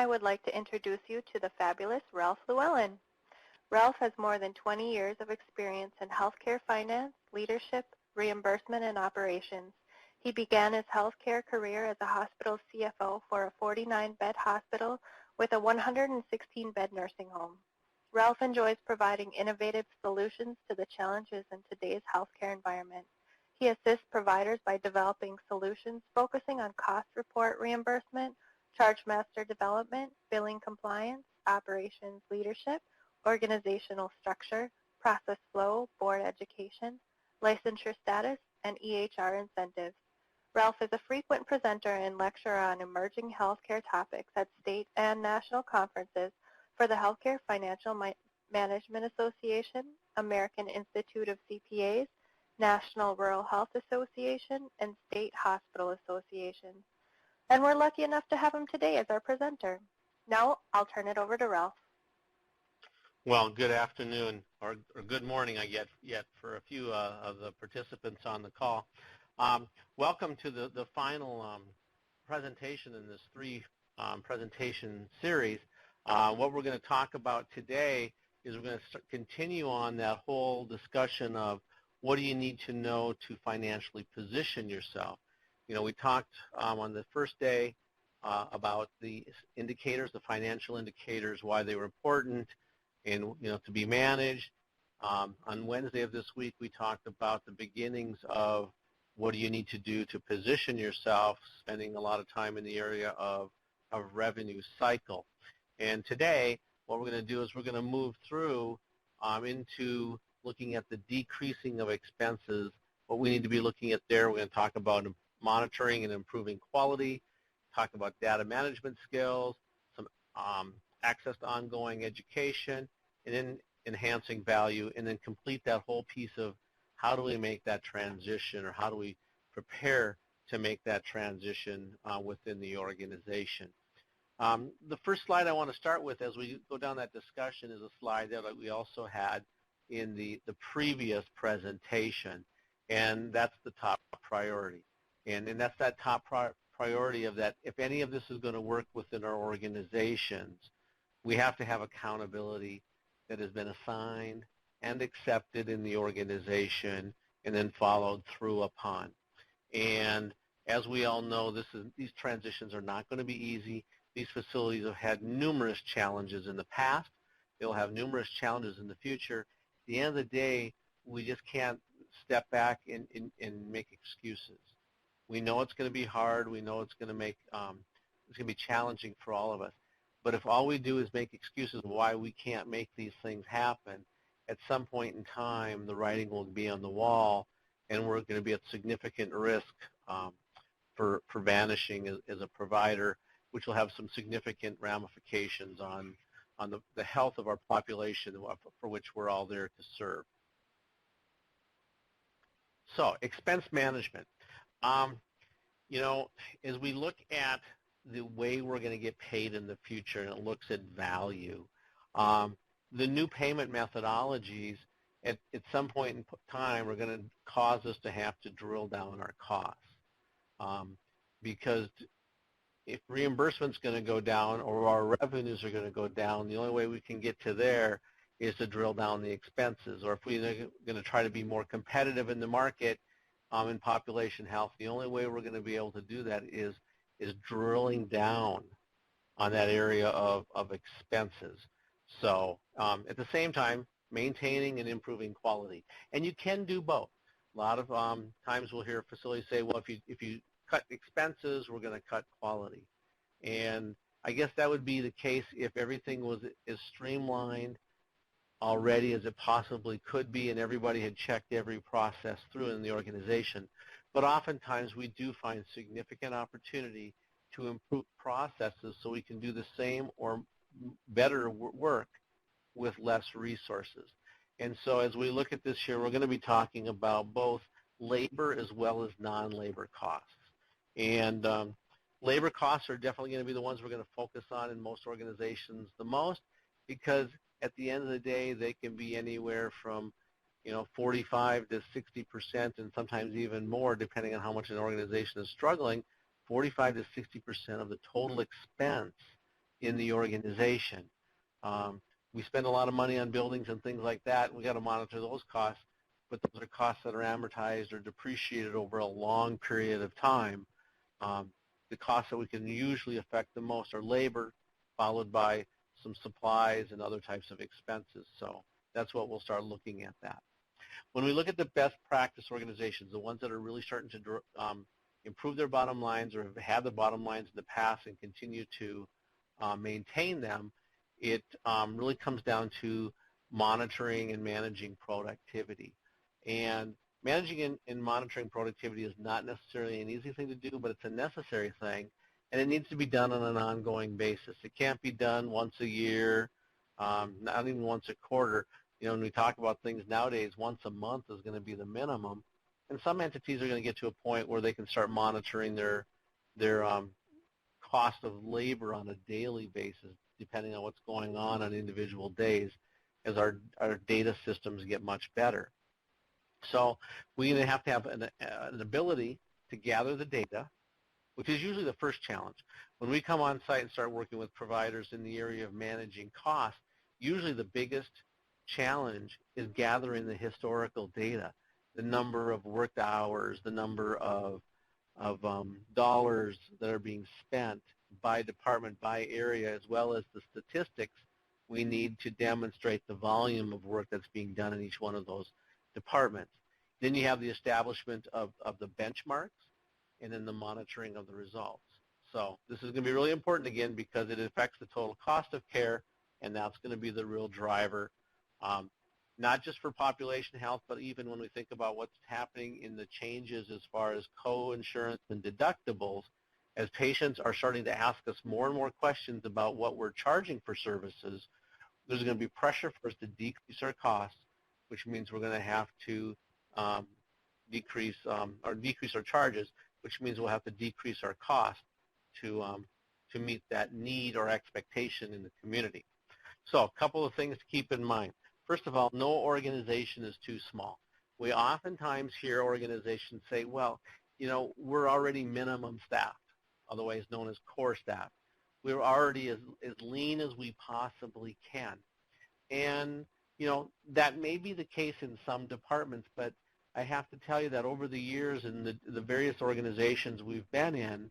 I would like to introduce you to the fabulous Ralph Llewellyn. Ralph has more than 20 years of experience in healthcare finance, leadership, reimbursement, and operations. He began his healthcare career as a hospital CFO for a 49-bed hospital with a 116-bed nursing home. Ralph enjoys providing innovative solutions to the challenges in today's healthcare environment. He assists providers by developing solutions focusing on cost report reimbursement, charge master development, billing compliance, operations leadership, organizational structure, process flow, board education, licensure status, and EHR incentives. Ralph is a frequent presenter and lecturer on emerging healthcare topics at state and national conferences for the Healthcare Financial Management Association, American Institute of CPAs, National Rural Health Association, and State Hospital Association. And we're lucky enough to have him today as our presenter. Now I'll turn it over to Ralph. Well, good afternoon, or good morning, I get yet for a few of the participants on the call. Welcome to the final presentation in this three presentation series. What we're going to talk about today is we're going to continue on that whole discussion of what do you need to know to financially position yourself. You know, we talked on the first day about the indicators, the financial indicators, why they were important and, you know, to be managed. On Wednesday of this week, we talked about the beginnings of what do you need to do to position yourself, spending a lot of time in the area of revenue cycle. And today, what we're going to do is we're going to move through into looking at the decreasing of expenses, what we need to be looking at there. We're going to talk about monitoring and improving quality, talk about data management skills, some access to ongoing education, and then enhancing value, and then complete that whole piece of how do we make that transition, or how do we prepare to make that transition within the organization. The first slide I want to start with as we go down that discussion is a slide that we also had in the previous presentation, and that's the top priority. And that's that top priority of that if any of this is going to work within our organizations, we have to have accountability that has been assigned and accepted in the organization and then followed through upon. And as we all know, these transitions are not going to be easy. These facilities have had numerous challenges in the past. They'll have numerous challenges in the future. At the end of the day, we just can't step back and make excuses. We know it's going to be hard. We know it's going to make it's going to be challenging for all of us. But if all we do is make excuses why we can't make these things happen, at some point in time, the writing will be on the wall, and we're going to be at significant risk for vanishing as a provider, which will have some significant ramifications on the health of our population for which we're all there to serve. So, expense management. You know, as we look at the way we're going to get paid in the future, and it looks at value, the new payment methodologies at some point in time are going to cause us to have to drill down our costs. Because if reimbursement's going to go down or our revenues are going to go down, the only way we can get to there is to drill down the expenses. Or if we're going to try to be more competitive in the market in population health, the only way we're going to be able to do that is drilling down on that area of expenses. So at the same time, maintaining and improving quality. And you can do both. A lot of times we'll hear facilities say, well, if you cut expenses, we're going to cut quality. And I guess that would be the case if everything was as streamlined already as it possibly could be and everybody had checked every process through in the organization. But oftentimes we do find significant opportunity to improve processes so we can do the same or better work with less resources. And so as we look at this here, we're going to be talking about both labor as well as non-labor costs. And labor costs are definitely going to be the ones we're going to focus on in most organizations the most, because at the end of the day, they can be anywhere from 45 to 60%, and sometimes even more, depending on how much an organization is struggling. 45 to 60% of the total expense in the organization. Um, we spend a lot of money on buildings and things like that, and we got to monitor those costs, but those are costs that are amortized or depreciated over a long period of time. The costs that we can usually affect the most are labor, followed by some supplies and other types of expenses. So that's what we'll start looking at that. When we look at the best practice organizations, the ones that are really starting to improve their bottom lines or have had the bottom lines in the past and continue to maintain them, it really comes down to monitoring and managing productivity. And managing and monitoring productivity is not necessarily an easy thing to do, but it's a necessary thing, and it needs to be done on an ongoing basis. It can't be done once a year, not even once a quarter. You know, when we talk about things nowadays, once a month is going to be the minimum, and some entities are going to get to a point where they can start monitoring their cost of labor on a daily basis, depending on what's going on individual days, as our data systems get much better. So we're going to have an ability to gather the data, which is usually the first challenge. When we come on site and start working with providers in the area of managing costs, usually the biggest challenge is gathering the historical data, the number of worked hours, the number of dollars that are being spent by department, by area, as well as the statistics we need to demonstrate the volume of work that's being done in each one of those departments. Then you have the establishment of the benchmarks and then the monitoring of the results. So this is going to be really important, again, because it affects the total cost of care, and that's going to be the real driver, not just for population health, but even when we think about what's happening in the changes as far as co-insurance and deductibles. As patients are starting to ask us more and more questions about what we're charging for services, there's going to be pressure for us to decrease our costs, which means we're going to have to decrease our charges, which means we'll have to decrease our cost to meet that need or expectation in the community. So a couple of things to keep in mind. First of all, no organization is too small. We oftentimes hear organizations say, well, you know, we're already minimum staffed, otherwise known as core staff. We're already as lean as we possibly can. And, you know, that may be the case in some departments, but I have to tell you that over the years in the various organizations we've been in,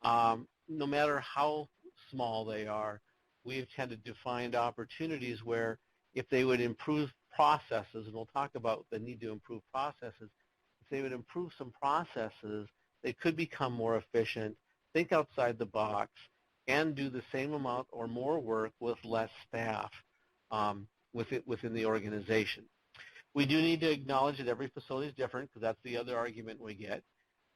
no matter how small they are, we've tended to find opportunities where if they would improve processes, and we'll talk about the need to improve processes, if they would improve some processes, they could become more efficient, think outside the box, and do the same amount or more work with less staff within the organization. We do need to acknowledge that every facility is different, because that's the other argument we get.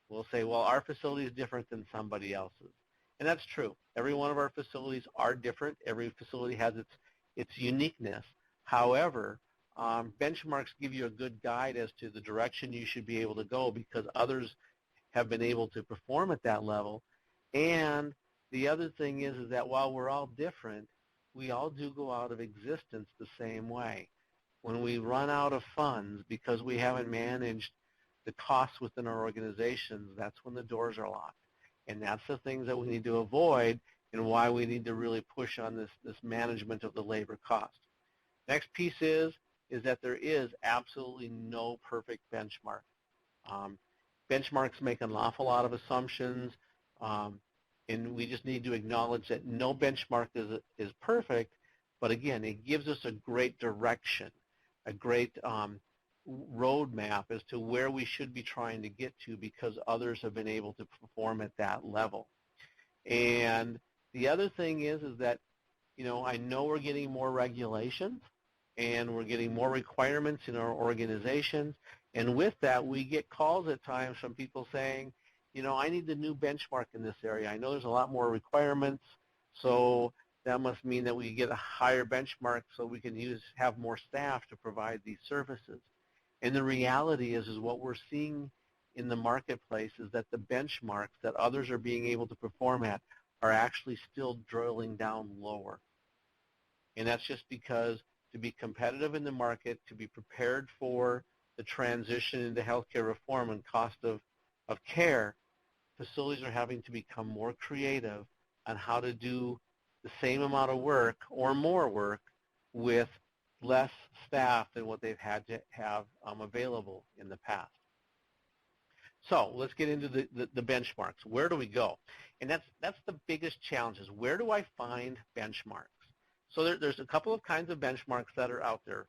We'll say, well, our facility is different than somebody else's. And that's true. Every one of our facilities are different. Every facility has its uniqueness. However, benchmarks give you a good guide as to the direction you should be able to go, because others have been able to perform at that level. And the other thing is that while we're all different, we all do go out of existence the same way. When we run out of funds because we haven't managed the costs within our organizations, that's when the doors are locked. And that's the things that we need to avoid, and why we need to really push on this management of the labor cost. Next piece is that there is absolutely no perfect benchmark. Benchmarks make an awful lot of assumptions, and we just need to acknowledge that no benchmark is perfect, but again, it gives us a great direction, a great roadmap as to where we should be trying to get to, because others have been able to perform at that level. And the other thing is that, you know, I know we're getting more regulations and we're getting more requirements in our organizations, and with that we get calls at times from people saying, you know, I need the new benchmark in this area. I know there's a lot more requirements, so that must mean that we get a higher benchmark so we can have more staff to provide these services. And the reality is what we're seeing in the marketplace is that the benchmarks that others are being able to perform at are actually still drilling down lower. And that's just because to be competitive in the market, to be prepared for the transition into healthcare reform and cost of care, facilities are having to become more creative on how to do the same amount of work or more work with less staff than what they've had to have available in the past. So let's get into the benchmarks. Where do we go? And that's the biggest challenge, is where do I find benchmarks? So there's a couple of kinds of benchmarks that are out there,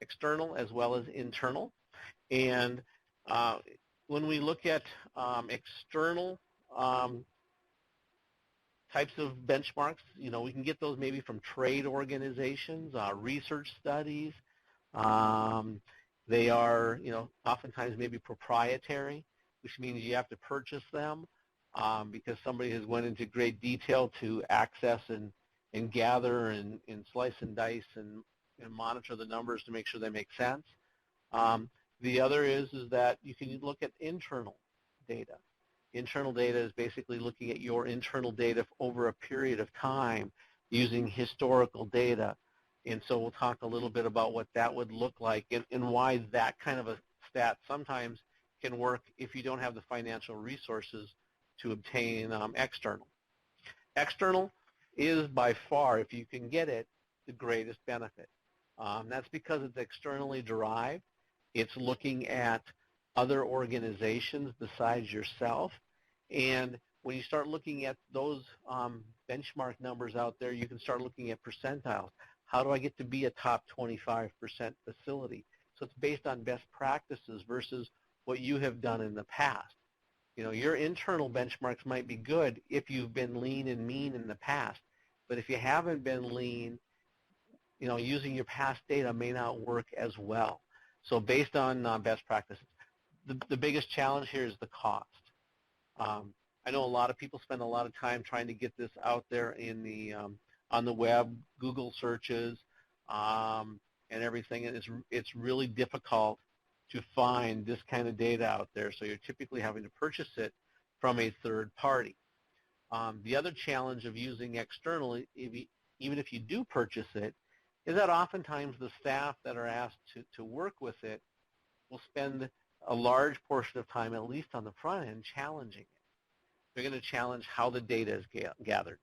external as well as internal. And when we look at external types of benchmarks, we can get those maybe from trade organizations, research studies. They are, oftentimes maybe proprietary, which means you have to purchase them because somebody has went into great detail to access and gather and slice and dice and monitor the numbers to make sure they make sense. The other is that you can look at internal data. Internal data is basically looking at your internal data over a period of time using historical data. And so we'll talk a little bit about what that would look like and why that kind of a stat sometimes can work if you don't have the financial resources to obtain external. External is by far, if you can get it, the greatest benefit. That's because it's externally derived. It's looking at other organizations besides yourself. And when you start looking at those benchmark numbers out there, you can start looking at percentiles. How do I get to be a top 25% facility? So it's based on best practices versus what you have done in the past. Your internal benchmarks might be good if you've been lean and mean in the past. But if you haven't been lean, using your past data may not work as well. So based on best practices, the biggest challenge here is the cost. I know a lot of people spend a lot of time trying to get this out there in the on the web, Google searches, and everything. And it's really difficult to find this kind of data out there. So you're typically having to purchase it from a third party. The other challenge of using externally, even if you do purchase it, is that oftentimes the staff that are asked to work with it will spend a large portion of time, at least on the front end, challenging it. They're going to challenge how the data is gathered.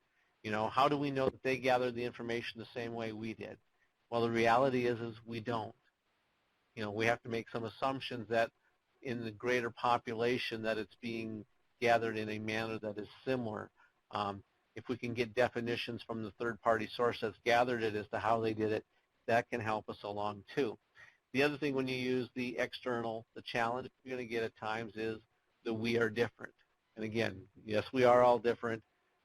How do we know that they gathered the information the same way we did? Well, the reality is we don't. We have to make some assumptions that in the greater population that it's being gathered in a manner that is similar. If we can get definitions from the third-party source that's gathered it as to how they did it, that can help us along too. The other thing when you use the external, the challenge you're going to get at times is the we are different. And again, yes, we are all different,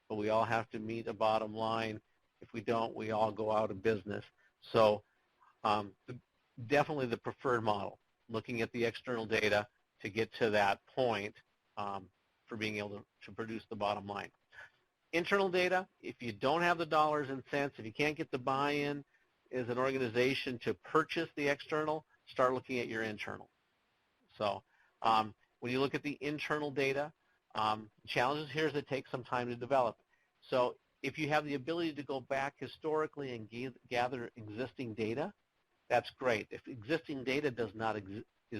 but we all have to meet a bottom line. If we don't, we all go out of business. So definitely the preferred model, looking at the external data to get to that point for being able to produce the bottom line. Internal data, if you don't have the dollars and cents, if you can't get the buy-in as an organization to purchase the external, start looking at your internal. So when you look at the internal data, challenges here is it takes some time to develop. So if you have the ability to go back historically and gather existing data, that's great. If existing data is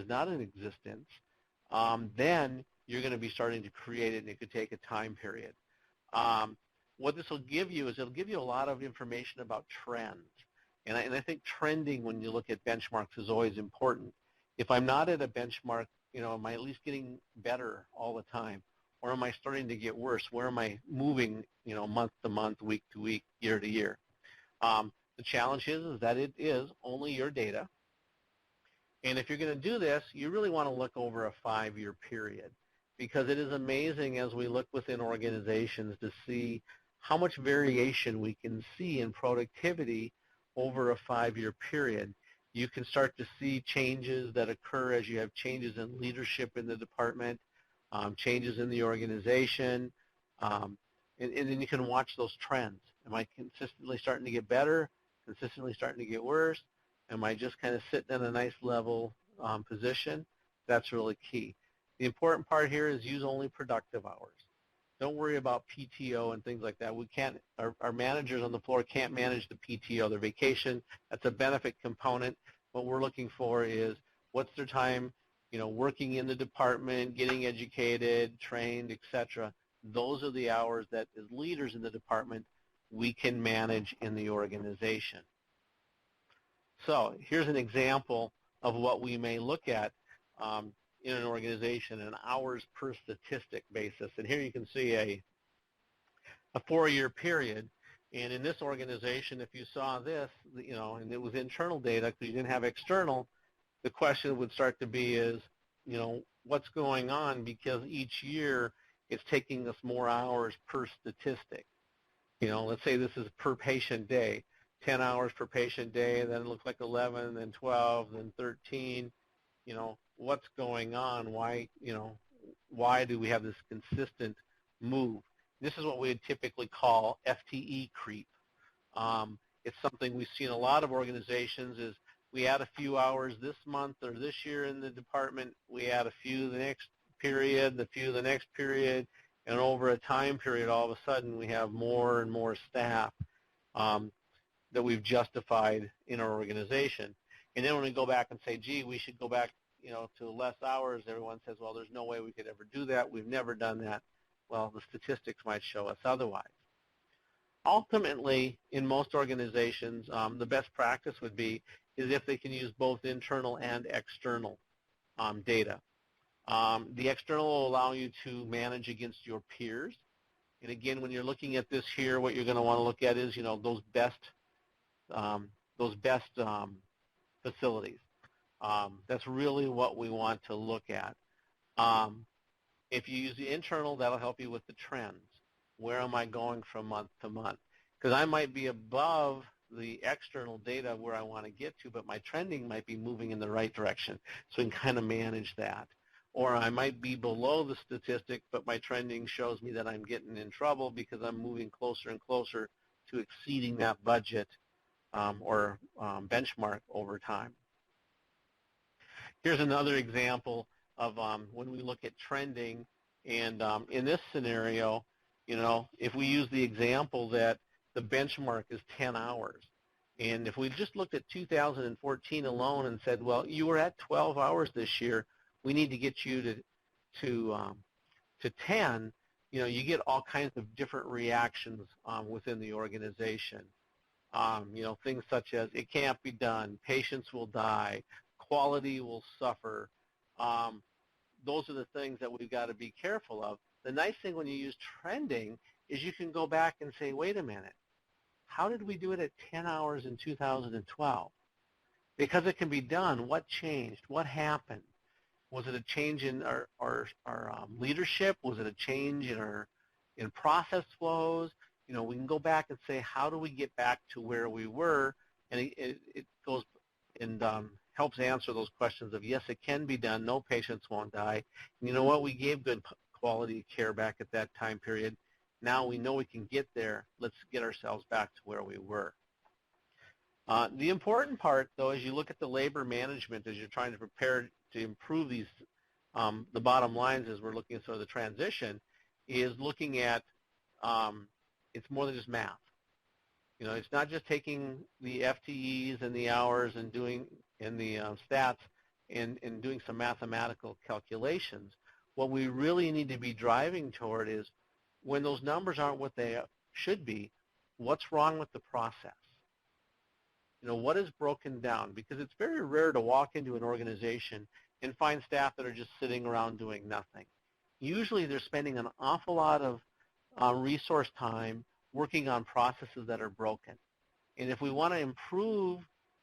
not in existence, then you're going to be starting to create it, and it could take a time period. What this will give you is it'll give you a lot of information about trends. And I think trending when you look at benchmarks is always important. If I'm not at a benchmark, am I at least getting better all the time? Or am I starting to get worse? Where am I moving, month to month, week to week, year to year? The challenge is that it is only your data. And if you're going to do this, you really want to look over a 5-year period, because it is amazing as we look within organizations to see how much variation we can see in productivity over a 5-year period. You can start to see changes that occur as you have changes in leadership in the department, changes in the organization, and then you can watch those trends. Am I consistently starting to get better, consistently starting to get worse? Am I just kind of sitting in a nice level position? That's really key. The important part here is use only productive hours. Don't worry about PTO and things like that. We can't, our managers on the floor can't manage the PTO, their vacation. That's a benefit component. What we're looking for is what's their time, working in the department, getting educated, trained, etc. Those are the hours that as leaders in the department we can manage in the organization. So here's an example of what we may look at in an organization, an hours per statistic basis. And here you can see a 4-year period. And in this organization, if you saw this, and it was internal data because you didn't have external, the question would start to be is, what's going on? Because each year it's taking us more hours per statistic. Let's say this is per patient day, 10 hours per patient day, then it looks like 11, then 12, then 13. What's going on? Why do we have this consistent move? This is what we would typically call FTE creep. It's something we see in a lot of organizations is we add a few hours this month or this year in the department, we add a few the next period, a few the next period, and over a time period, all of a sudden, we have more and more staff that we've justified in our organization. And then when we go back and say, gee, we should go back to less hours, everyone says, well, there's no way we could ever do that. We've never done that. Well, the statistics might show us otherwise. Ultimately, in most organizations, the best practice would be is if they can use both internal and external data. The external will allow you to manage against your peers. And again, when you're looking at this here, what you're going to want to look at is, those best facilities. That's really what we want to look at. If you use the internal, that'll help you with the trends. Where am I going from month to month? Because I might be above the external data where I want to get to, but my trending might be moving in the right direction. So we can kind of manage that. Or I might be below the statistic, but my trending shows me that I'm getting in trouble because I'm moving closer and closer to exceeding that budget or benchmark over time. Here's another example of when we look at trending, and in this scenario, if we use the example that the benchmark is 10 hours, and if we just looked at 2014 alone and said, well, you were at 12 hours this year, we need to get you to 10, you get all kinds of different reactions within the organization. Things such as it can't be done, patients will die, quality will suffer. Those are the things that we've got to be careful of. The nice thing when you use trending is you can go back and say, wait a minute, how did we do it at 10 hours in 2012? Because it can be done. What changed? What happened? Was it a change in our leadership? Was it a change in process flows? We can go back and say, how do we get back to where we were? And it goes and helps answer those questions of, yes, it can be done. No patients won't die. And you know what? We gave good quality care back at that time period. Now we know we can get there. Let's get ourselves back to where we were. The important part, though, as you look at the labor management, as you're trying to prepare to improve these, the bottom lines as we're looking at sort of the transition, is looking at it's more than just math. It's not just taking the FTEs and the hours and doing in the stats and doing some mathematical calculations. What we really need to be driving toward is when those numbers aren't what they should be, what's wrong with the process? What is broken down? Because it's very rare to walk into an organization and find staff that are just sitting around doing nothing. Usually they're spending an awful lot of resource time working on processes that are broken. And if we want to improve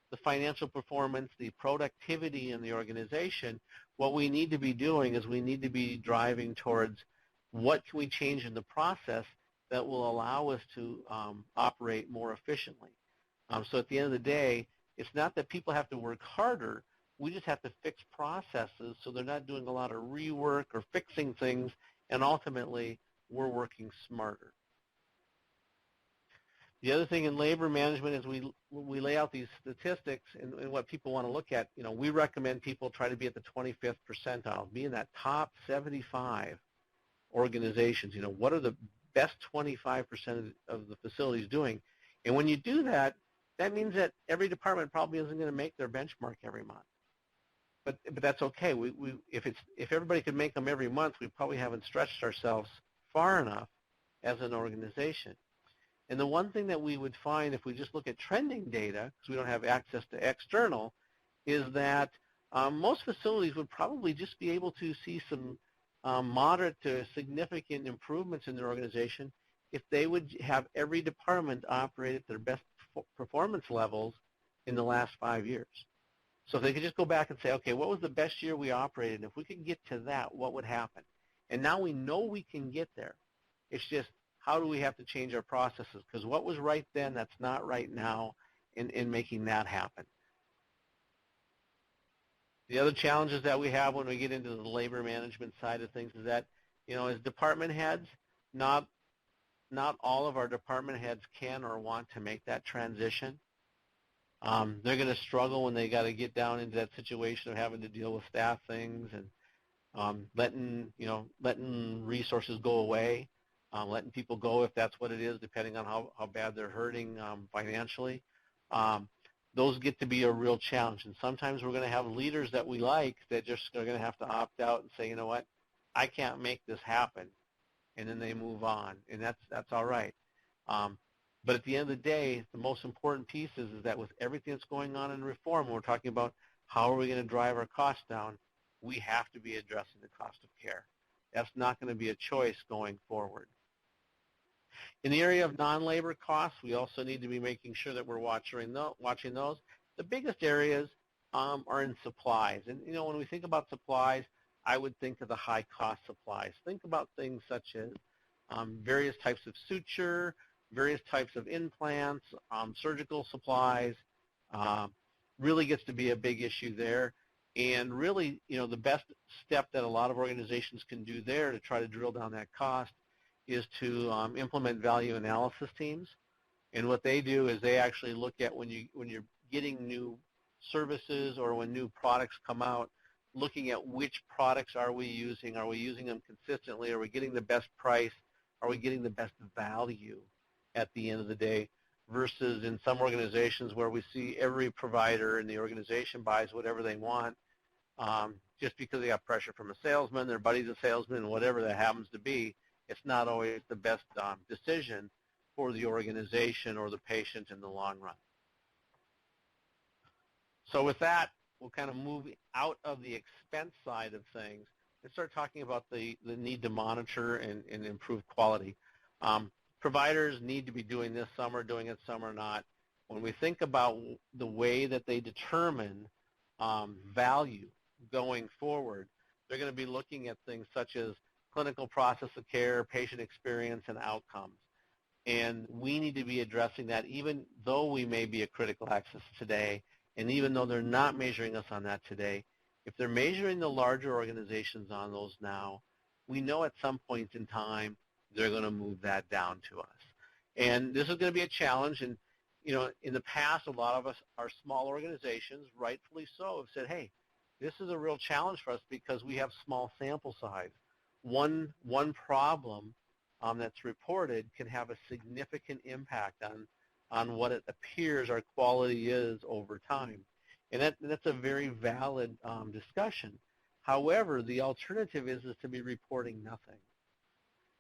the financial performance, the productivity in the organization, what we need to be doing is we need to be driving towards what can we change in the process that will allow us to operate more efficiently. So at the end of the day, it's not that people have to work harder. We just have to fix processes so they're not doing a lot of rework or fixing things, and ultimately we're working smarter. The other thing in labor management is we lay out these statistics and what people want to look at. We recommend people try to be at the 25th percentile, be in that top 75 organizations. What are the best 25% of the facilities doing? And when you do that, that means that every department probably isn't going to make their benchmark every month. But that's okay. If everybody could make them every month, we probably haven't stretched ourselves far enough as an organization. And the one thing that we would find if we just look at trending data, because we don't have access to external, is that most facilities would probably just be able to see some moderate to significant improvements in their organization if they would have every department operate at their best performance levels in the last 5 years. So if they could just go back and say, okay, what was the best year we operated? If we could get to that, what would happen? And now we know we can get there. It's just, how do we have to change our processes? Because what was right then, that's not right now in making that happen. The other challenges that we have when we get into the labor management side of things is that, as department heads, not all of our department heads can or want to make that transition. They're going to struggle when they got to get down into that situation of having to deal with staff things and letting resources go away, letting people go if that's what it is, depending on how bad they're hurting financially. Those get to be a real challenge. And sometimes we're going to have leaders that we like that just are going to have to opt out and say, you know what, I can't make this happen. And then they move on, and that's all right. But at the end of the day, the most important piece is that with everything that's going on in reform, when we're talking about how are we going to drive our costs down, we have to be addressing the cost of care. That's not going to be a choice going forward. In the area of non-labor costs, we also need to be making sure that we're watching those. The biggest areas are in supplies. And, when we think about supplies, I would think of the high-cost supplies. Think about things such as various types of suture, various types of implants, surgical supplies. Really gets to be a big issue there. And really, the best step that a lot of organizations can do there to try to drill down that cost is to implement value analysis teams. And what they do is they actually look at when you're getting new services or when new products come out, looking at which products are we using them consistently, are we getting the best price, are we getting the best value at the end of the day, versus in some organizations where we see every provider in the organization buys whatever they want just because they got pressure from a salesman, their buddy's a salesman, whatever that happens to be. It's not always the best decision for the organization or the patient in the long run. So with that, we'll kind of move out of the expense side of things and start talking about the need to monitor and improve quality. Providers need to be doing this, some are doing it, some are not. When we think about the way that they determine value going forward, they're going to be looking at things such as clinical process of care, patient experience, and outcomes. And we need to be addressing that even though we may be a critical access today, and even though they're not measuring us on that today. If they're measuring the larger organizations on those now, we know at some point in time they're going to move that down to us. And this is going to be a challenge. And, in the past, a lot of us, our small organizations, rightfully so, have said, hey, this is a real challenge for us because we have small sample size. One problem that's reported can have a significant impact on what it appears our quality is over time. And that's a very valid discussion. However, the alternative is to be reporting nothing.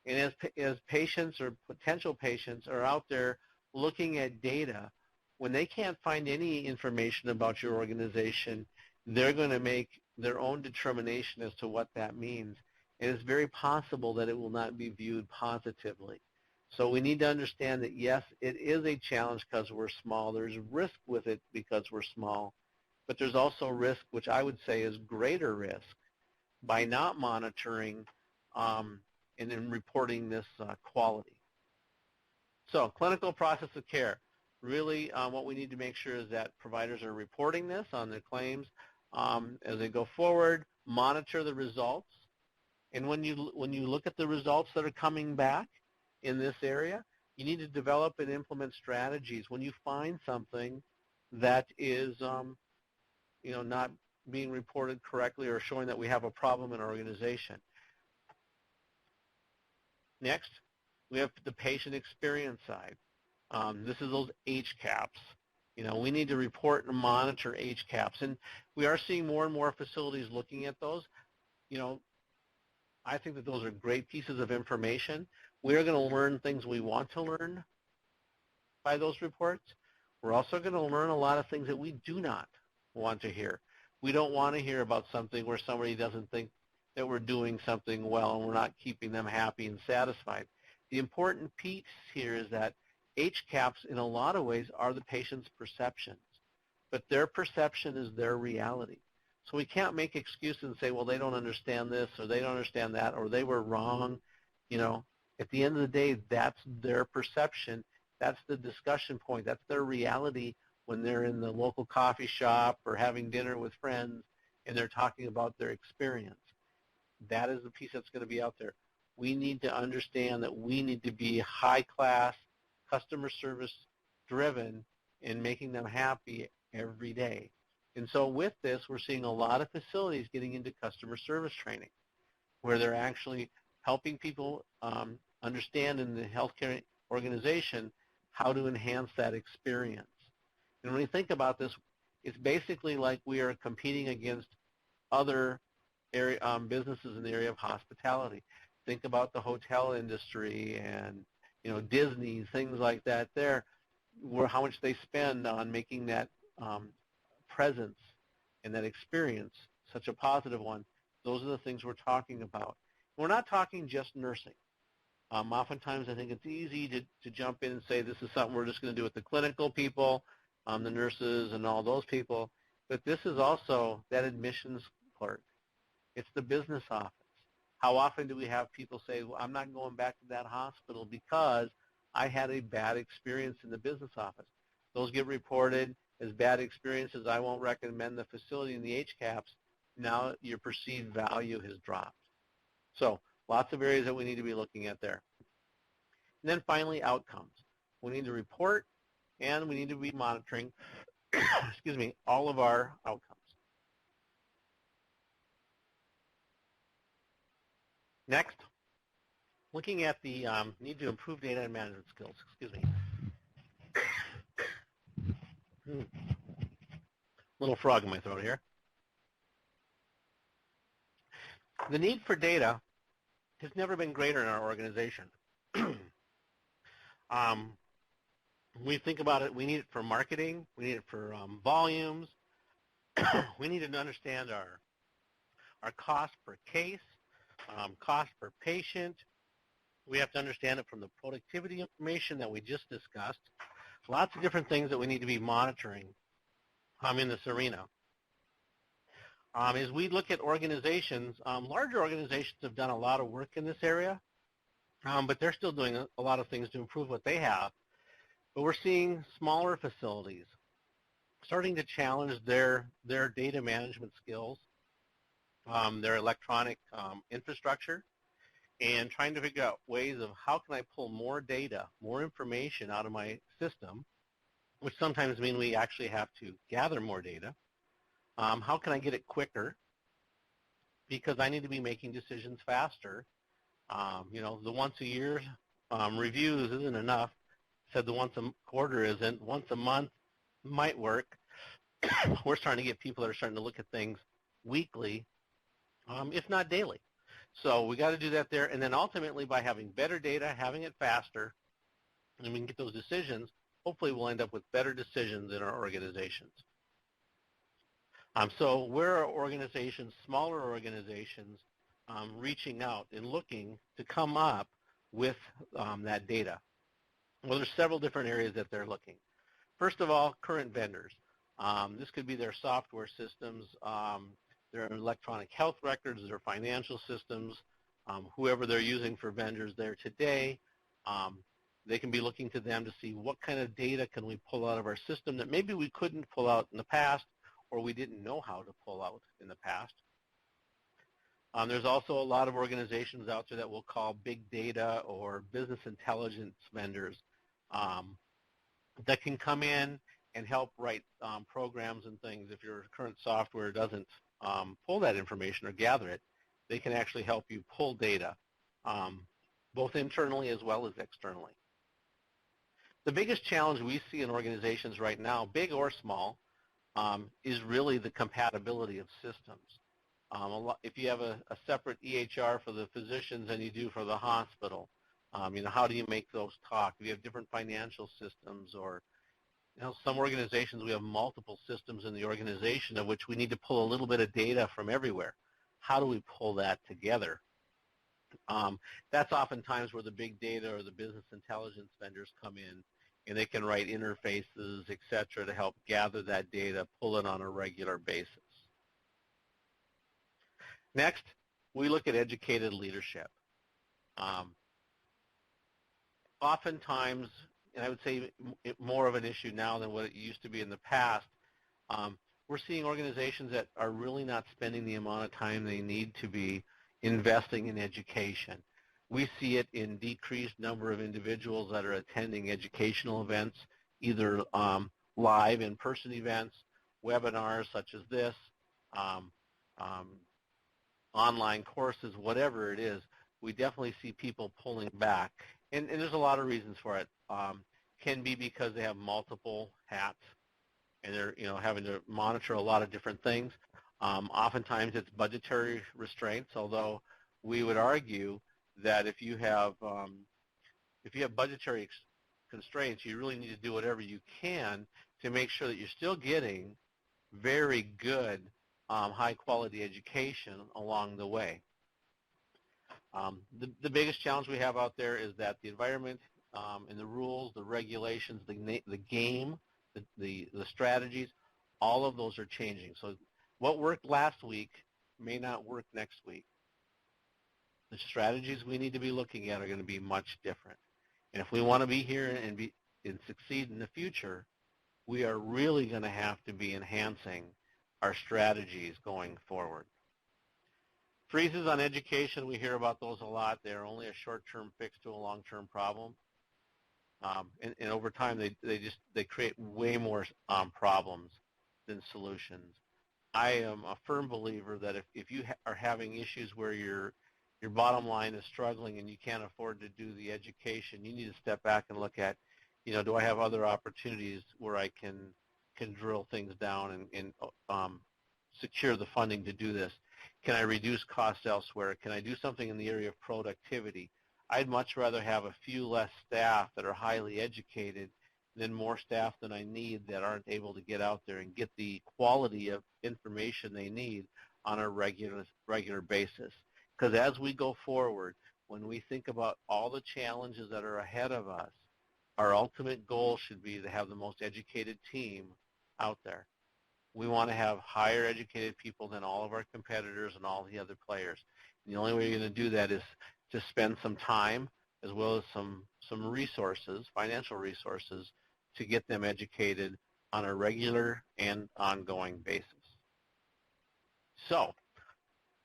And as patients or potential patients are out there looking at data, when they can't find any information about your organization, they're going to make their own determination as to what that means. And it's very possible that it will not be viewed positively. So we need to understand that, yes, it is a challenge because we're small. There's risk with it because we're small. But there's also risk, which I would say is greater risk, by not monitoring and then reporting this quality. So clinical process of care. Really what we need to make sure is that providers are reporting this on their claims as they go forward, monitor the results. And when you look at the results that are coming back in this area, you need to develop and implement strategies. When you find something that is not being reported correctly or showing that we have a problem in our organization. Next, we have the patient experience side. This is those HCAHPS. We need to report and monitor HCAHPS. And we are seeing more and more facilities looking at those. I think that those are great pieces of information. We are going to learn things we want to learn, by those reports. We're also going to learn a lot of things that we do not want to hear. We don't want to hear about something where somebody doesn't think that we're doing something well and we're not keeping them happy and satisfied. The important piece here is that HCAHPS in a lot of ways are the patient's perceptions, but their perception is their reality. So we can't make excuses and say, well, they don't understand this or they don't understand that or they were wrong. You know, at the end of the day, that's their perception. That's the discussion point. That's their reality when they're in the local coffee shop or having dinner with friends and they're talking about their experience. That is the piece that's going to be out there. We need to understand that we need to be high-class, customer service driven in making them happy every day. And so with this, we're seeing a lot of facilities getting into customer service training where they're actually helping people understand in the healthcare organization how to enhance that experience. And when you think about this, it's basically like we are competing against other area, businesses in the area of hospitality. Think about the hotel industry and, you know, Disney, things like that there, where how much they spend on making that presence and that experience such a positive one. Those are the things we're talking about. We're not talking just nursing. Oftentimes I think it's easy to jump in and say this is something we're just going to do with the clinical people, the nurses and all those people, but this is also that admissions clerk. It's the business office. How often do we have people say, well, I'm not going back to that hospital because I had a bad experience in the business office? Those get reported as bad experiences. I won't recommend the facility in the HCAHPS. Now your perceived value has dropped. So lots of areas that we need to be looking at there. And then finally, outcomes. We need to report and we need to be monitoring, excuse me, all of our outcomes. Next, looking at the need to improve data and management skills. Excuse me. Little frog in my throat here. The need for data has never been greater in our organization. We think about it, we need it for marketing, we need it for volumes, we need to understand our cost per case, cost per patient. We have to understand it from the productivity information that we just discussed. Lots of different things that we need to be monitoring in this arena. As we look at organizations, larger organizations have done a lot of work in this area, but they're still doing a lot of things to improve what they have. But we're seeing smaller facilities starting to challenge their data management skills, their electronic infrastructure, and trying to figure out ways of how can I pull more data, more information out of my system, which sometimes means we actually have to gather more data. How can I get it quicker? Because I need to be making decisions faster. You know, the once a year reviews isn't enough. Said the once a quarter isn't. Once a month might work. We're starting to get people that are starting to look at things weekly, if not daily. So we got to do that there. And then ultimately by having better data, having it faster, and we can get those decisions, hopefully we'll end up with better decisions in our organizations. So where are organizations, smaller organizations, reaching out and looking to come up with that data? Well, there's several different areas that they're looking. First of all, current vendors. This could be their software systems, their electronic health records, their financial systems, whoever they're using for vendors there today. They can be looking to them to see what kind of data can we pull out of our system that maybe we couldn't pull out in the past or we didn't know how to pull out in the past. There's also a lot of organizations out there that we'll call big data or business intelligence vendors that can come in and help write programs and things. If your current software doesn't pull that information or gather it, they can actually help you pull data, both internally as well as externally. The biggest challenge we see in organizations right now, big or small, is really the compatibility of systems. If you have a separate EHR for the physicians than you do for the hospital, How do you make those talk? Do you have different financial systems, or some organizations, we have multiple systems in the organization of which we need to pull a little bit of data from everywhere. How do we pull that together? That's oftentimes where the big data or the business intelligence vendors come in, and they can write interfaces, et cetera, to help gather that data, pull it on a regular basis. Next, we look at educated leadership. Oftentimes, and I would say more of an issue now than what it used to be in the past, we're seeing organizations that are really not spending the amount of time they need to be investing in education. We see it in decreased number of individuals that are attending educational events, either live in-person events, webinars such as this, online courses, whatever it is. We definitely see people pulling back. And there's a lot of reasons for it. Can be because they have multiple hats and they're having to monitor a lot of different things. Oftentimes it's budgetary restraints, although we would argue that if you have budgetary constraints, you really need to do whatever you can to make sure that you're still getting very good, high-quality education along the way. The biggest challenge we have out there is that the environment and the rules, the regulations, the game, the strategies, all of those are changing. So what worked last week may not work next week. The strategies we need to be looking at are going to be much different. And if we want to be here and succeed in the future, we are really going to have to be enhancing our strategies going forward. Freezes on education, we hear about those a lot. They're only a short-term fix to a long-term problem. And over time, they create way more problems than solutions. I am a firm believer that if you are having issues where your bottom line is struggling and you can't afford to do the education, you need to step back and look at, do I have other opportunities where I can drill things down and secure the funding to do this? Can I reduce costs elsewhere? Can I do something in the area of productivity? I'd much rather have a few less staff that are highly educated than more staff than I need that aren't able to get out there and get the quality of information they need on a regular basis. Because as we go forward, when we think about all the challenges that are ahead of us, our ultimate goal should be to have the most educated team out there. We want to have higher educated people than all of our competitors and all the other players. And the only way you're going to do that is to spend some time as well as some resources, financial resources, to get them educated on a regular and ongoing basis. So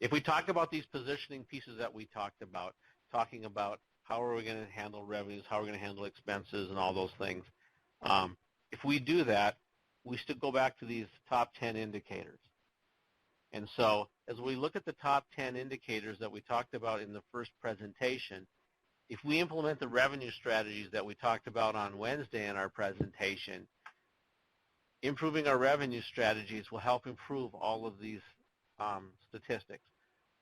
if we talk about these positioning pieces that we talked about, talking about how are we going to handle revenues, how are we going to handle expenses and all those things, if we do that, we still go back to these top 10 indicators. And so as we look at the top 10 indicators that we talked about in the first presentation, if we implement the revenue strategies that we talked about on Wednesday in our presentation, improving our revenue strategies will help improve all of these statistics.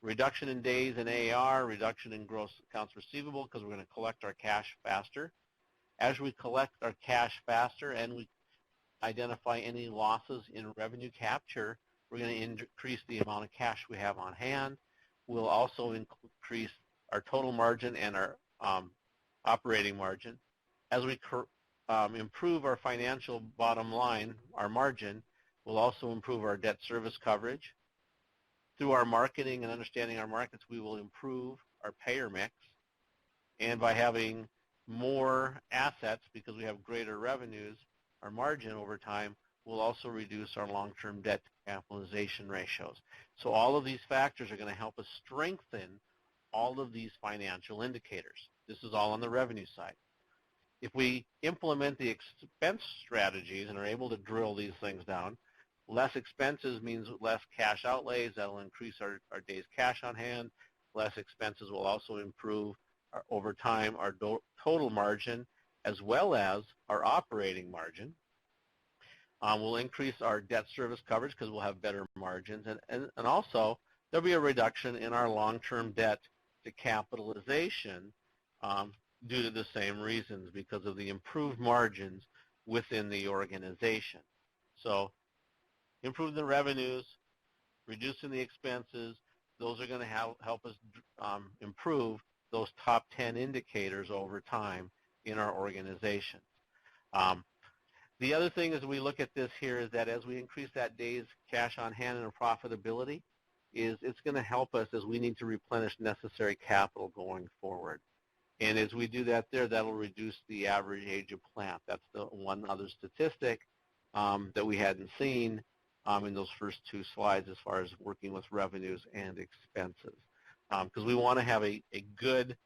Reduction in days in AR, reduction in gross accounts receivable because we're going to collect our cash faster. As we collect our cash faster and we identify any losses in revenue capture, we're going to increase the amount of cash we have on hand. We'll also increase our total margin and our operating margin. As we improve our financial bottom line, our margin, we'll also improve our debt service coverage. Through our marketing and understanding our markets, we will improve our payer mix. And by having more assets because we have greater revenues, our margin over time will also reduce our long-term debt to capitalization ratios. So all of these factors are going to help us strengthen all of these financial indicators. This is all on the revenue side. If we implement the expense strategies and are able to drill these things down, less expenses means less cash outlays. That will increase our days cash on hand. Less expenses will also improve over time our total margin as well as our operating margin. We'll increase our debt service coverage because we'll have better margins. And also, there'll be a reduction in our long-term debt to capitalization due to the same reasons, because of the improved margins within the organization. So improving the revenues, reducing the expenses, those are going to help us improve those top 10 indicators over time in our organization. The other thing as we look at this here is that as we increase that days cash on hand and profitability, it's going to help us as we need to replenish necessary capital going forward. And as we do that there, that'll reduce the average age of plant. That's the one other statistic that we hadn't seen in those first two slides as far as working with revenues and expenses. Because we want to have a good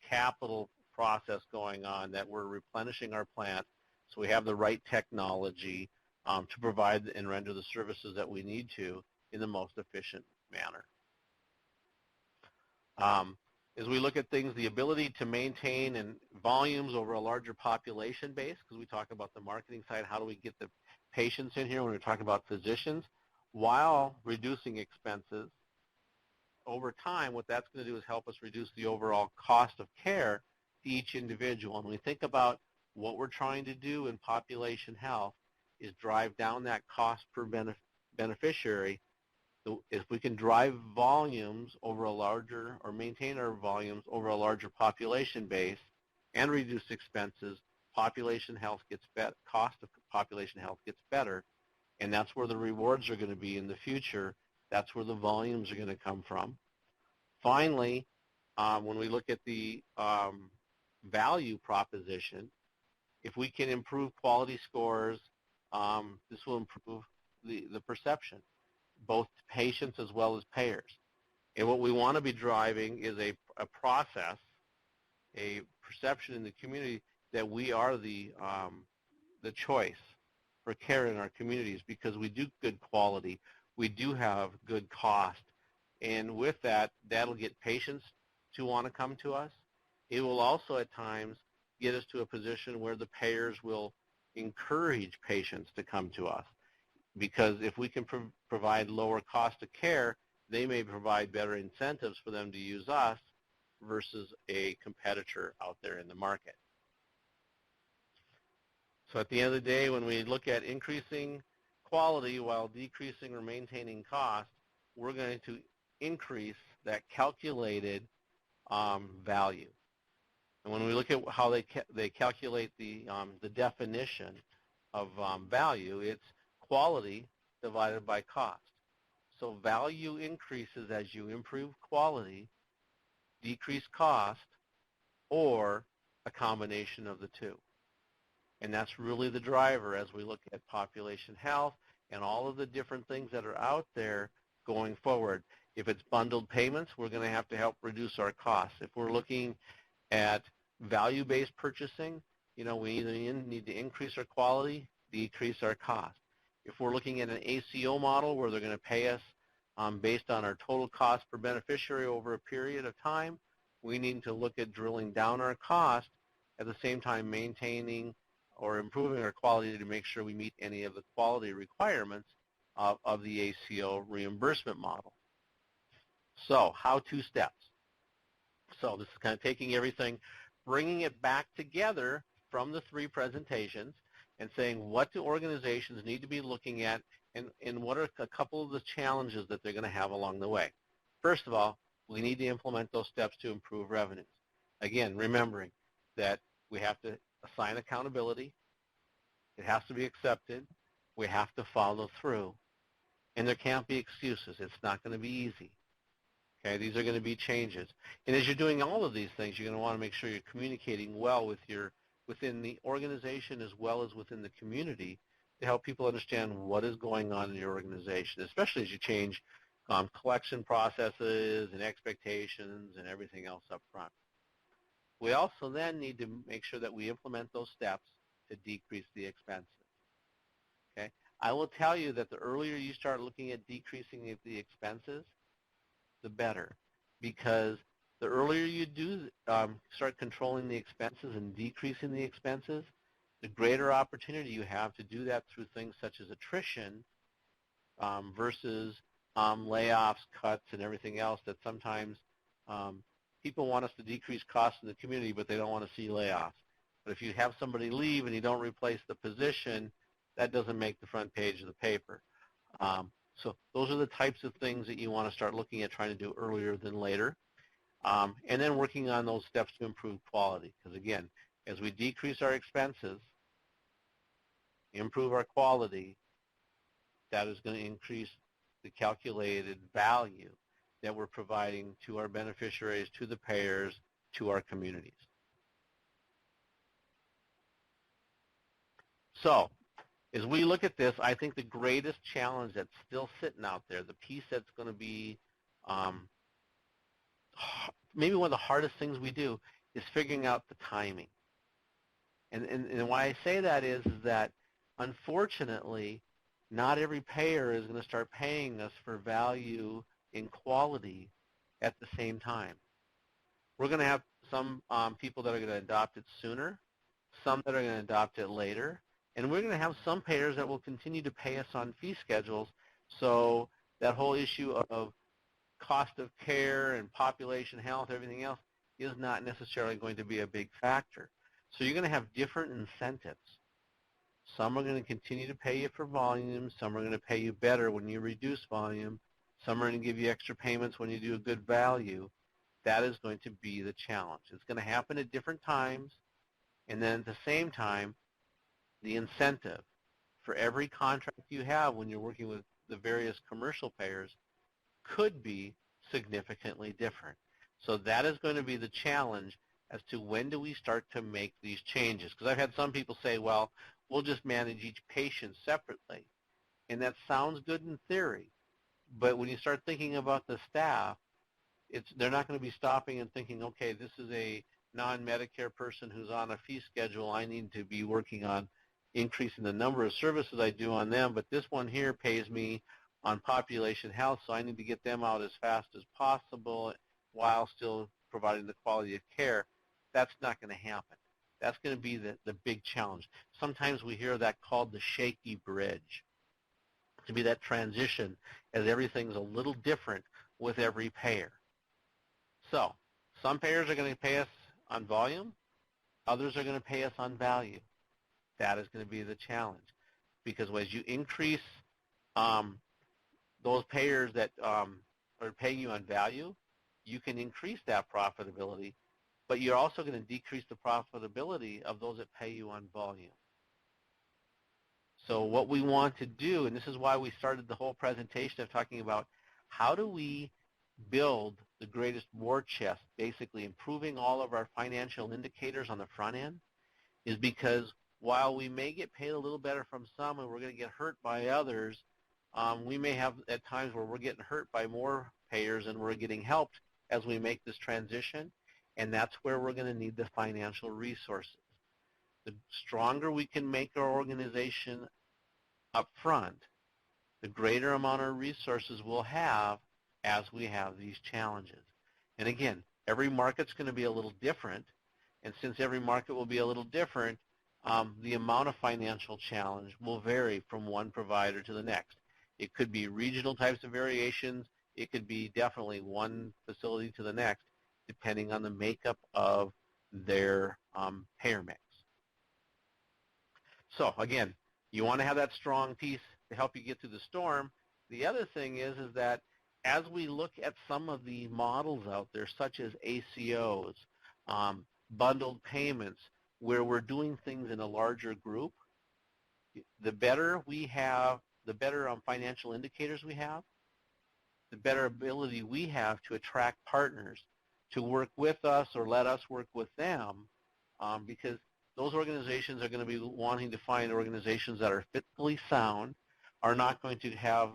capital process going on, that we're replenishing our plant so we have the right technology to provide and render the services that we need to in the most efficient manner. As we look at things, the ability to maintain and volumes over a larger population base, because we talk about the marketing side, how do we get the patients in here when we're talking about physicians, while reducing expenses. Over time, what that's going to do is help us reduce the overall cost of care to each individual. And we think about what we're trying to do in population health is drive down that cost per beneficiary. So if we can drive volumes over a larger, or maintain our volumes over a larger population base and reduce expenses, population health gets better, cost of population health gets better, and that's where the rewards are going to be in the future. That's where the volumes are going to come from. Finally, when we look at the value proposition, if we can improve quality scores, this will improve the perception, both patients as well as payers. And what we want to be driving is a process, a perception in the community that we are the choice for care in our communities, because we do good quality, we do have good cost, and with that, that'll get patients to want to come to us. It will also at times get us to a position where the payers will encourage patients to come to us, because if we can provide lower cost of care, they may provide better incentives for them to use us versus a competitor out there in the market. So at the end of the day, when we look at increasing quality while decreasing or maintaining cost, we're going to increase that calculated value. And when we look at how they calculate the definition of value, it's quality divided by cost. So value increases as you improve quality, decrease cost, or a combination of the two. And that's really the driver as we look at population health and all of the different things that are out there going forward. If it's bundled payments, we're going to have to help reduce our costs. If we're looking at value-based purchasing, we either need to increase our quality, decrease our cost. If we're looking at an ACO model where they're going to pay us based on our total cost per beneficiary over a period of time, we need to look at drilling down our cost, at the same time maintaining or improving our quality to make sure we meet any of the quality requirements of the ACO reimbursement model. So, how-to steps. So this is kind of taking everything, bringing it back together from the three presentations and saying, what do organizations need to be looking at, and what are a couple of the challenges that they're going to have along the way. First of all, we need to implement those steps to improve revenues. Again, remembering that we have to assign accountability, it has to be accepted, we have to follow through, and there can't be excuses. It's not going to be easy. Okay, these are going to be changes. And as you're doing all of these things, you're going to want to make sure you're communicating well within the organization as well as within the community to help people understand what is going on in your organization, especially as you change collection processes and expectations and everything else up front. We also then need to make sure that we implement those steps to decrease the expenses. Okay? I will tell you that the earlier you start looking at decreasing the expenses, the better, because the earlier you do start controlling the expenses and decreasing the expenses, the greater opportunity you have to do that through things such as attrition versus layoffs, cuts, and everything else that sometimes people want us to decrease costs in the community, but they don't want to see layoffs. But if you have somebody leave and you don't replace the position, that doesn't make the front page of the paper. So those are the types of things that you want to start looking at trying to do earlier than later. And then working on those steps to improve quality. Because again, as we decrease our expenses, improve our quality, that is going to increase the calculated value that we're providing to our beneficiaries, to the payers, to our communities. So as we look at this, I think the greatest challenge that's still sitting out there, the piece that's going to be maybe one of the hardest things we do, is figuring out the timing. And why I say that is that, unfortunately, not every payer is going to start paying us for value and quality at the same time. We're going to have some people that are going to adopt it sooner, some that are going to adopt it later, and we're going to have some payers that will continue to pay us on fee schedules. So that whole issue of cost of care and population health, everything else, is not necessarily going to be a big factor. So you're going to have different incentives. Some are going to continue to pay you for volume. Some are going to pay you better when you reduce volume. Some are going to give you extra payments when you do a good value. That is going to be the challenge. It's going to happen at different times, and then at the same time, the incentive for every contract you have when you're working with the various commercial payers could be significantly different. So that is going to be the challenge as to when do we start to make these changes. Because I've had some people say, well, we'll just manage each patient separately. And that sounds good in theory. But when you start thinking about the staff, they're not going to be stopping and thinking, okay, this is a non-Medicare person who's on a fee schedule. I need to be working on increasing the number of services I do on them. But this one here pays me on population health, so I need to get them out as fast as possible while still providing the quality of care. That's not going to happen. That's going to be the big challenge. Sometimes we hear that called the shaky bridge, to be that transition as everything's a little different with every payer. So some payers are going to pay us on volume. Others are going to pay us on value. That is going to be the challenge, because as you increase those payers that are paying you on value, you can increase that profitability, but you're also going to decrease the profitability of those that pay you on volume. So what we want to do, and this is why we started the whole presentation of talking about how do we build the greatest war chest, basically improving all of our financial indicators on the front end, is because while we may get paid a little better from some and we're going to get hurt by others, we may have at times where we're getting hurt by more payers and we're getting helped as we make this transition, and that's where we're going to need the financial resources. The stronger we can make our organization up front, the greater amount of resources we'll have as we have these challenges. And again, every market's going to be a little different, and since every market will be a little different, the amount of financial challenge will vary from one provider to the next. It could be regional types of variations. It could be definitely one facility to the next, depending on the makeup of their payer mix. So again, you want to have that strong piece to help you get through the storm. The other thing is that as we look at some of the models out there, such as ACOs, bundled payments, where we're doing things in a larger group, the better we have, the better financial indicators we have, the better ability we have to attract partners to work with us or let us work with them, because those organizations are going to be wanting to find organizations that are fiscally sound, are not going to have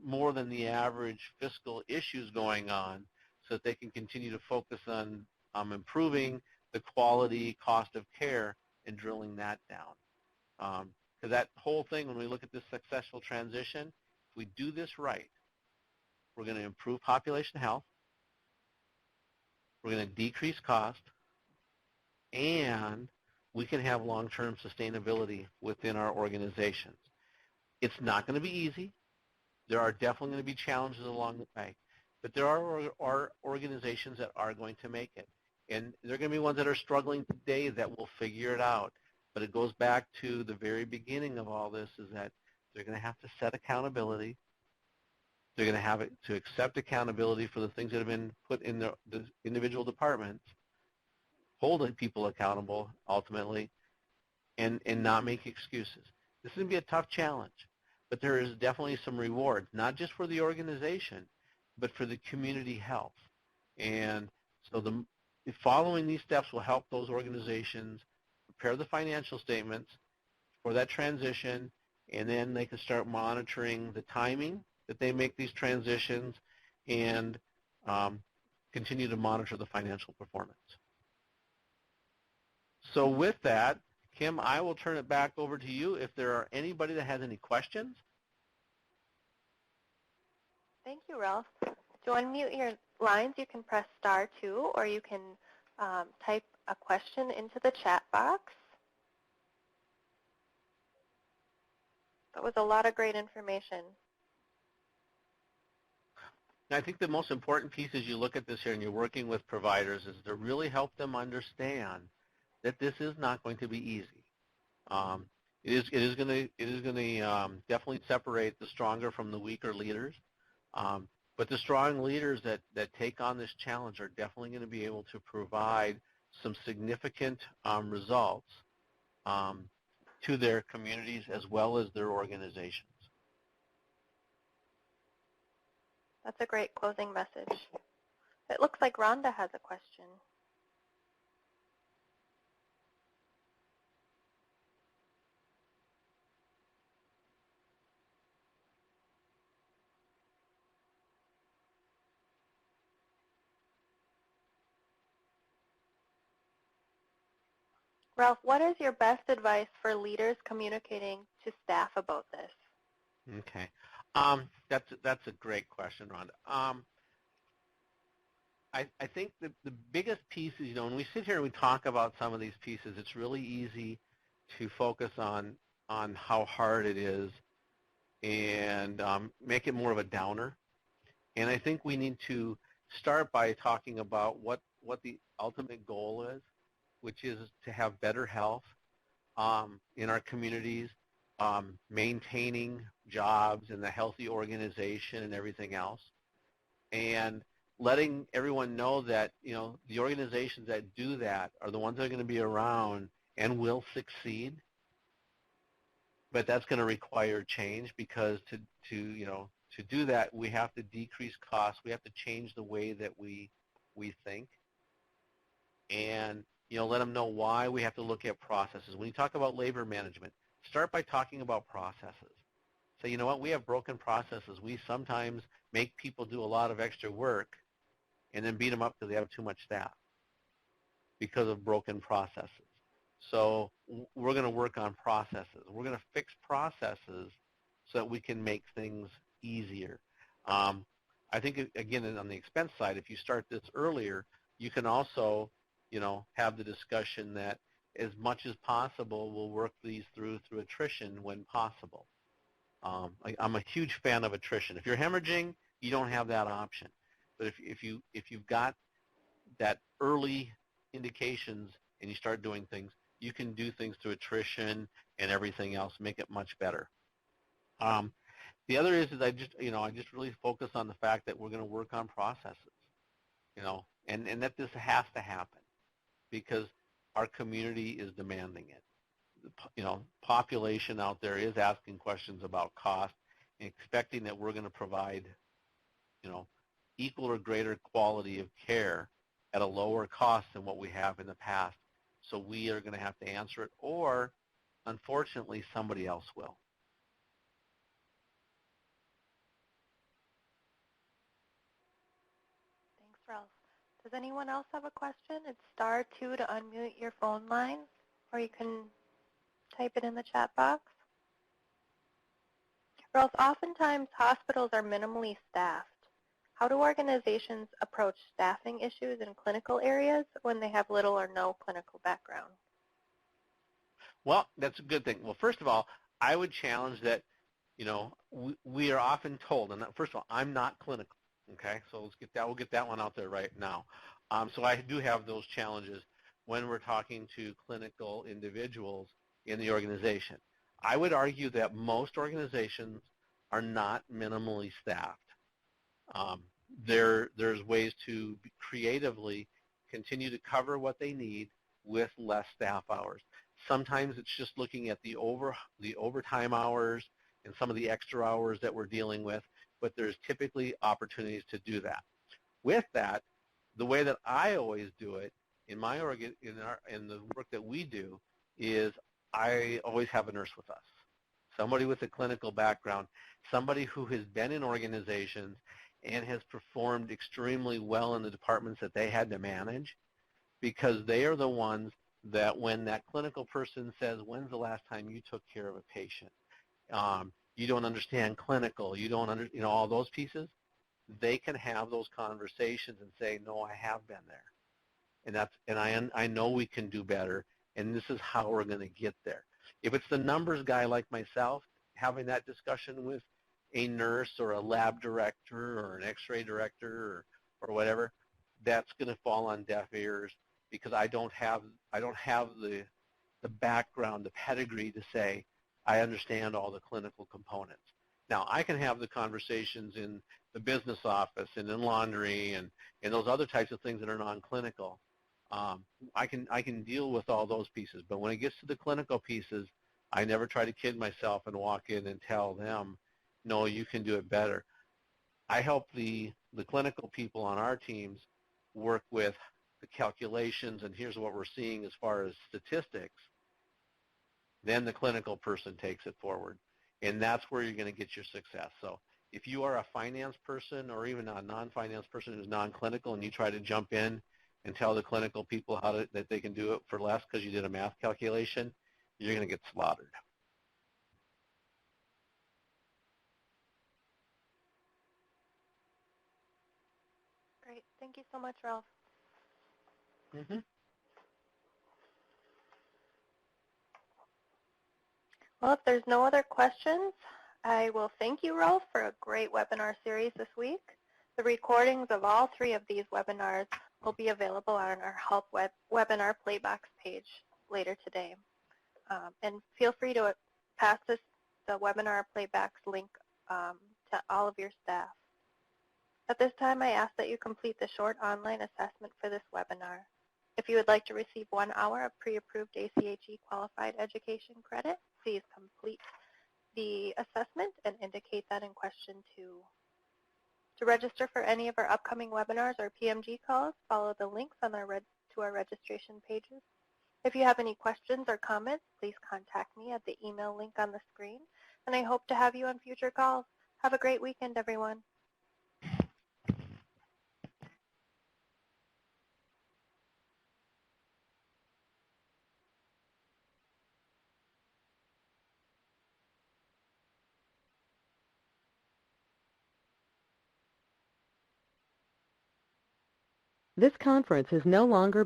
more than the average fiscal issues going on, so that they can continue to focus on improving the quality, cost of care, and drilling that down. Because that whole thing, when we look at this successful transition, if we do this right, we're going to improve population health, we're going to decrease cost, and we can have long-term sustainability within our organizations. It's not going to be easy. There are definitely going to be challenges along the way. but there are organizations that are going to make it. And there are going to be ones that are struggling today that will figure it out. But it goes back to the very beginning of all this, is that they're going to have to set accountability. They're going to have to accept accountability for the things that have been put in the individual departments, holding people accountable ultimately, and not make excuses. This is going to be a tough challenge, but there is definitely some rewards, not just for the organization, but for the community health. And so following these steps will help those organizations prepare the financial statements for that transition, and then they can start monitoring the timing that they make these transitions and continue to monitor the financial performance. So with that, Kim, I will turn it back over to you if there are anybody that has any questions. Thank you, Ralph. To unmute your lines, you can press *2, or you can type a question into the chat box. That was a lot of great information. I think the most important piece as you look at this here and you're working with providers is to really help them understand that this is not going to be easy. It is going to definitely separate the stronger from the weaker leaders. But the strong leaders that take on this challenge are definitely going to be able to provide some significant results to their communities as well as their organizations. That's a great closing message. It looks like Rhonda has a question. Ralph, what is your best advice for leaders communicating to staff about this? Okay. That's a great question, Rhonda. I think the biggest piece is, when we sit here and we talk about some of these pieces, it's really easy to focus on how hard it is and make it more of a downer. And I think we need to start by talking about what the ultimate goal is, which is to have better health in our communities, maintaining jobs and the healthy organization and everything else, and letting everyone know that the organizations that do that are the ones that are going to be around and will succeed. But that's going to require change, because to do that, we have to decrease costs. We have to change the way that we think, and let them know why we have to look at processes. When you talk about labor management, start by talking about processes. Say, you know what, we have broken processes. We sometimes make people do a lot of extra work and then beat them up because they have too much staff because of broken processes. So we're going to work on processes. We're going to fix processes so that we can make things easier. I think, again, on the expense side, if you start this earlier, you can also have the discussion that as much as possible, we'll work these through attrition when possible. I'm a huge fan of attrition. If you're hemorrhaging, you don't have that option. But if you've got that early indications and you start doing things, you can do things through attrition and everything else, make it much better. The other is I just really focus on the fact that we're going to work on processes, and that this has to happen because our community is demanding it. Population out there is asking questions about cost and expecting that we're going to provide, equal or greater quality of care at a lower cost than what we have in the past. So we are going to have to answer it, or unfortunately, somebody else will. Thanks, Ralph. Does anyone else have a question? It's *2 to unmute your phone line, or you can type it in the chat box. Ralph, oftentimes hospitals are minimally staffed. How do organizations approach staffing issues in clinical areas when they have little or no clinical background? Well, that's a good thing. Well, first of all, I would challenge that, we are often told, and first of all, I'm not clinical, Okay, so we'll get that one out there right now. So I do have those challenges when we're talking to clinical individuals in the organization. I would argue that most organizations are not minimally staffed. Um, there's ways to creatively continue to cover what they need with less staff hours. Sometimes it's just looking at the overtime hours and some of the extra hours that we're dealing with, but there's typically opportunities to do that. With that, the way that I always do it in my in the work that we do is I always have a nurse with us, somebody with a clinical background, somebody who has been in organizations and has performed extremely well in the departments that they had to manage, because they are the ones that when that clinical person says, when's the last time you took care of a patient? You don't understand clinical, you don't all those pieces, they can have those conversations and say, no, I have been there. I know we can do better, and this is how we're going to get there. If it's the numbers guy like myself, having that discussion with a nurse or a lab director or an x-ray director or whatever, that's going to fall on deaf ears because I don't have the background, the pedigree to say I understand all the clinical components. Now, I can have the conversations in the business office and in laundry and those other types of things that are non-clinical. I can deal with all those pieces, but when it gets to the clinical pieces, I never try to kid myself and walk in and tell them, no, you can do it better. I help the clinical people on our teams work with the calculations, and here's what we're seeing as far as statistics. Then the clinical person takes it forward, and that's where you're going to get your success. So if you are a finance person or even a non-finance person who's non-clinical and you try to jump in and tell the clinical people that they can do it for less because you did a math calculation, you're going to get slaughtered. Great. Thank you so much, Ralph. Mm-hmm. Well, if there's no other questions, I will thank you, Ralph, for a great webinar series this week. The recordings of all 3 of these webinars will be available on our Help webinar playbacks page later today. And feel free to pass the webinar playbacks link to all of your staff. At this time, I ask that you complete the short online assessment for this webinar. If you would like to receive 1 hour of pre-approved ACHE qualified education credit, please complete the assessment and indicate that in question 2. To register for any of our upcoming webinars or PMG calls, follow the links on to our registration pages. If you have any questions or comments, please contact me at the email link on the screen, and I hope to have you on future calls. Have a great weekend, everyone. This conference is no longer